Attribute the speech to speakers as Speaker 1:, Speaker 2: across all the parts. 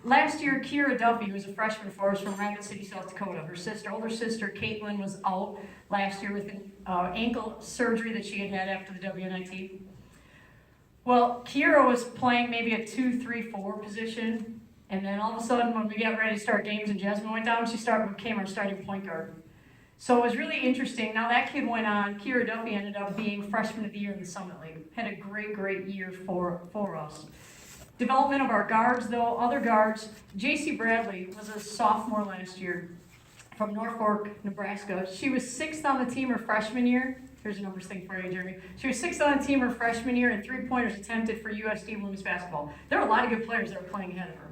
Speaker 1: Last year, Kira Duffy, who was a freshman for us from Rapid City, South Dakota, her older sister, Caitlin, was out last year with an ankle surgery that she had had after the WNIT. Well, Kira was playing maybe a 2-3-4 position, and then all of a sudden, when we got ready to start games and Jasmine went down, she became our starting point guard. So it was really interesting. Now that kid went on, Kira Duffy ended up being Freshman of the Year in the Summit League. Had a great year for us. Development of our guards, though, other guards. J.C. Bradley was a sophomore last year from Norfolk, Nebraska. She was 6th on the team her freshman year. Here's a numbers thing for you, Jeremy. She was 6th on the team her freshman year and 3-pointers attempted for USD women's basketball. There were a lot of good players that were playing ahead of her.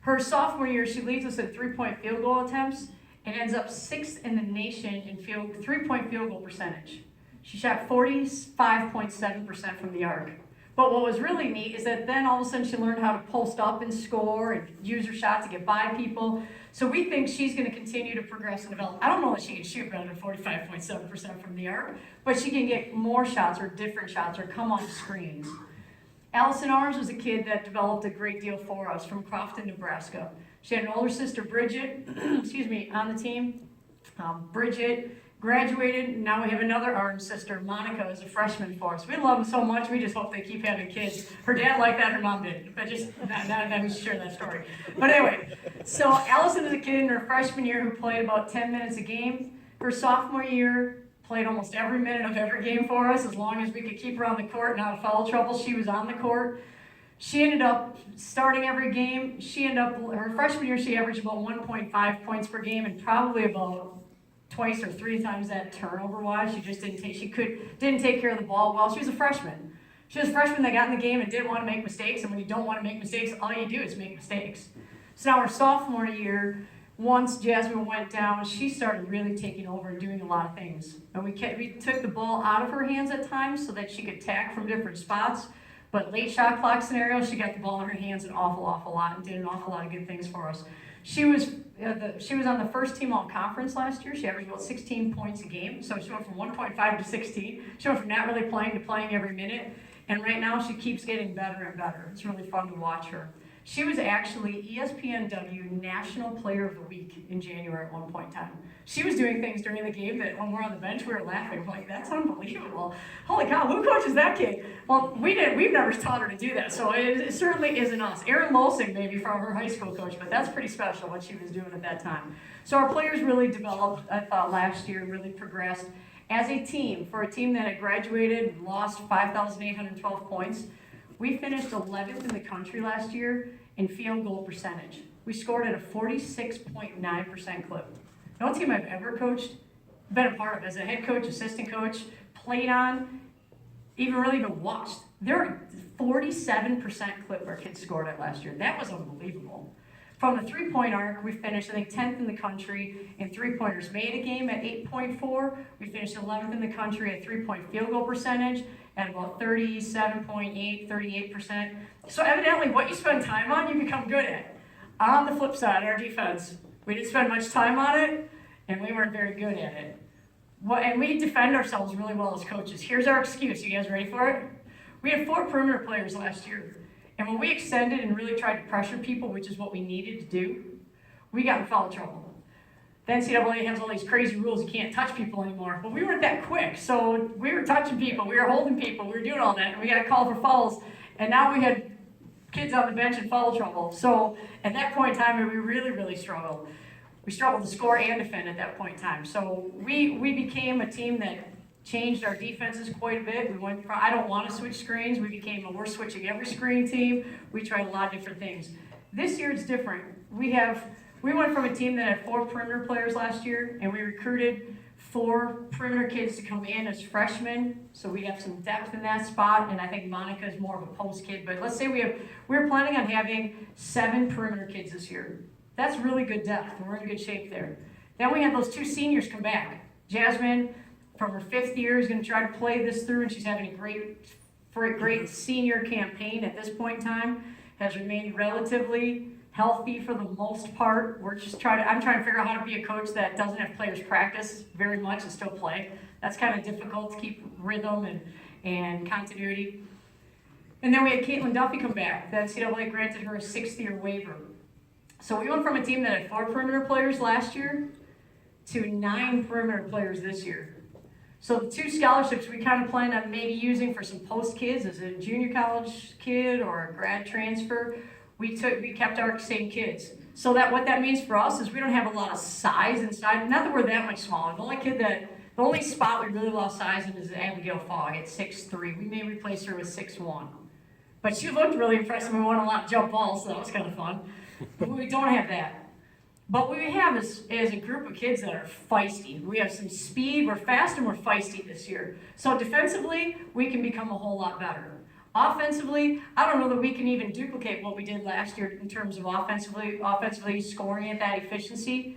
Speaker 1: Her sophomore year, she leads us in 3-point field goal attempts and ends up 6th in the nation in 3-point field goal percentage. She shot 45.7% from the arc. But what was really neat is that then all of a sudden she learned how to post up and score and use her shot to get by people. So we think she's going to continue to progress and develop. I don't know that she can shoot better than 45.7% from the arc, but she can get more shots or different shots or come off screens. Allison Arms was a kid that developed a great deal for us from Crofton, Nebraska. She had an older sister, Bridget, on the team. Bridget graduated, and now we have another Arms sister, Monica, as a freshman for us. We love them so much, we just hope they keep having kids. Her dad liked that, her mom did, but just not to share that story. But anyway, so Allison is a kid in her freshman year who played about 10 minutes a game. Her sophomore year, played almost every minute of every game for us. As long as we could keep her on the court and out of foul trouble, she was on the court. She ended up starting every game. Her freshman year, she averaged about 1.5 points per game and probably about twice or 3 times that turnover-wise. She just didn't take care of the ball well. She was a freshman. She was a freshman that got in the game and didn't want to make mistakes, and when you don't want to make mistakes, all you do is make mistakes. So now her sophomore year, once Jasmine went down, she started really taking over and doing a lot of things. And we took the ball out of her hands at times so that she could attack from different spots. But late shot clock scenarios, she got the ball in her hands an awful lot and did an awful lot of good things for us. She was on the first team all-conference last year. She averaged about 16 points a game. So she went from 1.5 to 16. She went from not really playing to playing every minute. And right now she keeps getting better and better. It's really fun to watch her. She was actually ESPNW National Player of the Week in January at one point in time. She was doing things during the game that when we're on the bench, we were laughing. We're like, that's unbelievable. Holy cow, who coaches that kid? Well, we've never taught her to do that, so it certainly isn't us. Erin Losing, maybe, from her high school coach, but that's pretty special what she was doing at that time. So our players really developed, I thought, last year, really progressed as a team. For a team that had graduated and lost 5,812 points, we finished 11th in the country last year in field goal percentage. We scored at a 46.9% clip. No team I've ever coached, been a part of as a head coach, assistant coach, played on, even watched. There were 47% clip our kids scored at last year. That was unbelievable. From the three-point arc, we finished, I think, 10th in the country in three-pointers made a game at 8.4. We finished 11th in the country at three-point field goal percentage at about 37.8, 38%. So evidently, what you spend time on, you become good at. On the flip side, our defense, we didn't spend much time on it, and we weren't very good at it. And we defend ourselves really well as coaches. Here's our excuse. You guys ready for it? We had 4 perimeter players last year. And when we extended and really tried to pressure people, which is what we needed to do, we got in foul trouble. The NCAA has all these crazy rules, you can't touch people anymore. But we weren't that quick, so we were touching people, we were holding people, we were doing all that, and we got called for fouls. And now we had kids on the bench in foul trouble. So at that point in time, we really struggled. We struggled to score and defend at that point in time. So we became a team that changed our defenses quite a bit. We went from, I don't want to switch screens, we became a we're switching every screen team. We tried a lot of different things. This year it's different. We went from a team that had 4 perimeter players last year, and we recruited 4 perimeter kids to come in as freshmen, so we have some depth in that spot, and I think Monica is more of a post kid, but let's say we're planning on having 7 perimeter kids this year. That's really good depth, and we're in good shape there. Then we had those 2 seniors come back. Jasmine, from her 5th year, is going to try to play this through, and she's having a great senior campaign at this point in time. Has remained relatively healthy for the most part. I'm trying to figure out how to be a coach that doesn't have players practice very much and still play. That's kind of difficult to keep rhythm and continuity. And then we had Caitlin Duffy come back. The NCAA granted her a 6th-year waiver. So we went from a team that had 4 perimeter players last year to 9 perimeter players this year. So the 2 scholarships we kind of planned on maybe using for some post kids as a junior college kid or a grad transfer, we kept our same kids. So that what that means for us is we don't have a lot of size inside. Not that we're that much smaller. The only spot we really lost size in is Abigail Fogg at 6'3". We may replace her with 6'1". But she looked really impressive. We won a lot of jump balls, so that was kind of fun. But we don't have that. But what we have is a group of kids that are feisty. We have some speed, we're fast, and we're feisty this year. So defensively, we can become a whole lot better. Offensively, I don't know that we can even duplicate what we did last year in terms of offensively scoring at that efficiency,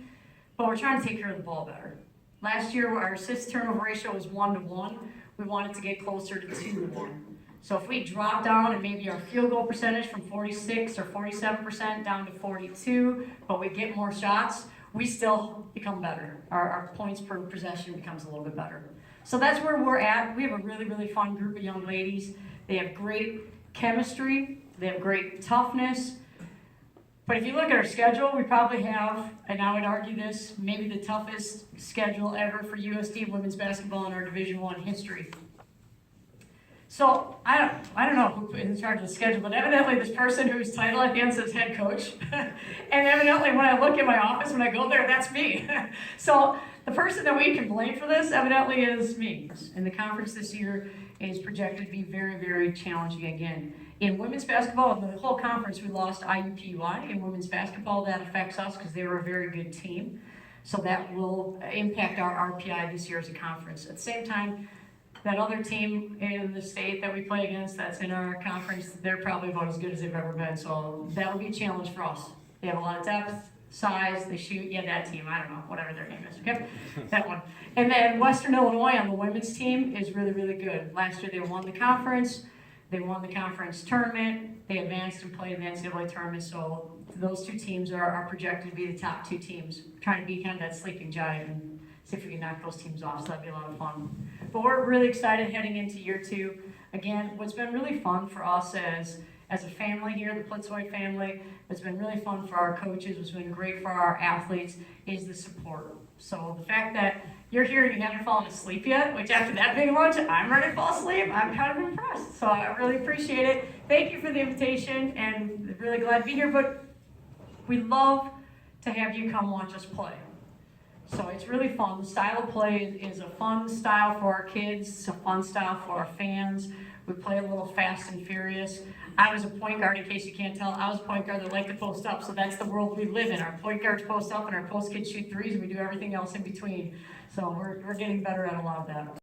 Speaker 1: but we're trying to take care of the ball better. Last year, our assist turnover ratio was 1-to-1. We wanted to get closer to 2-to-1. So if we drop down and maybe our field goal percentage from 46 or 47% down to 42, but we get more shots, we still become better. Our points per possession becomes a little bit better. So that's where we're at. We have a really, really fun group of young ladies. They have great chemistry. They have great toughness. But if you look at our schedule, we probably have, and I would argue this, maybe the toughest schedule ever for USD women's basketball in our Division I history. So I don't know who put in charge of the schedule, but evidently this person whose title at the end says head coach, and evidently when I look in my office, when I go there, that's me. So the person that we can blame for this evidently is me. And the conference this year is projected to be very, very challenging again. In women's basketball, in the whole conference, we lost IUPUI. In women's basketball, that affects us because they were a very good team. So that will impact our RPI this year as a conference. At the same time, that other team in the state that we play against that's in our conference, they're probably about as good as they've ever been. So that will be a challenge for us. They have a lot of depth, size, they shoot. Yeah, that team, I don't know, whatever their name is, okay? That one. And then Western Illinois on the women's team is really, really good. Last year they won the conference. They won the conference tournament. They advanced and played in the NCAA tournament. So those 2 teams are projected to be the top 2 teams. Trying to be kind of that sleeping giant and see if we can knock those teams off. So that'd be a lot of fun. But we're really excited heading into year 2. Again, what's been really fun for us as a family here, the Plitzuweit family, what's been really fun for our coaches, what's been great for our athletes, is the support. So the fact that you're here and you haven't fallen asleep yet, which after that big lunch, I'm ready to fall asleep, I'm kind of impressed. So I really appreciate it. Thank you for the invitation, and really glad to be here, but we'd love to have you come watch us play. So it's really fun. The style of play is a fun style for our kids. It's a fun style for our fans. We play a little fast and furious. I was a point guard, in case you can't tell. I was a point guard that liked to post up, so that's the world we live in. Our point guards post up and our post kids shoot threes, and we do everything else in between. So we're getting better at a lot of that.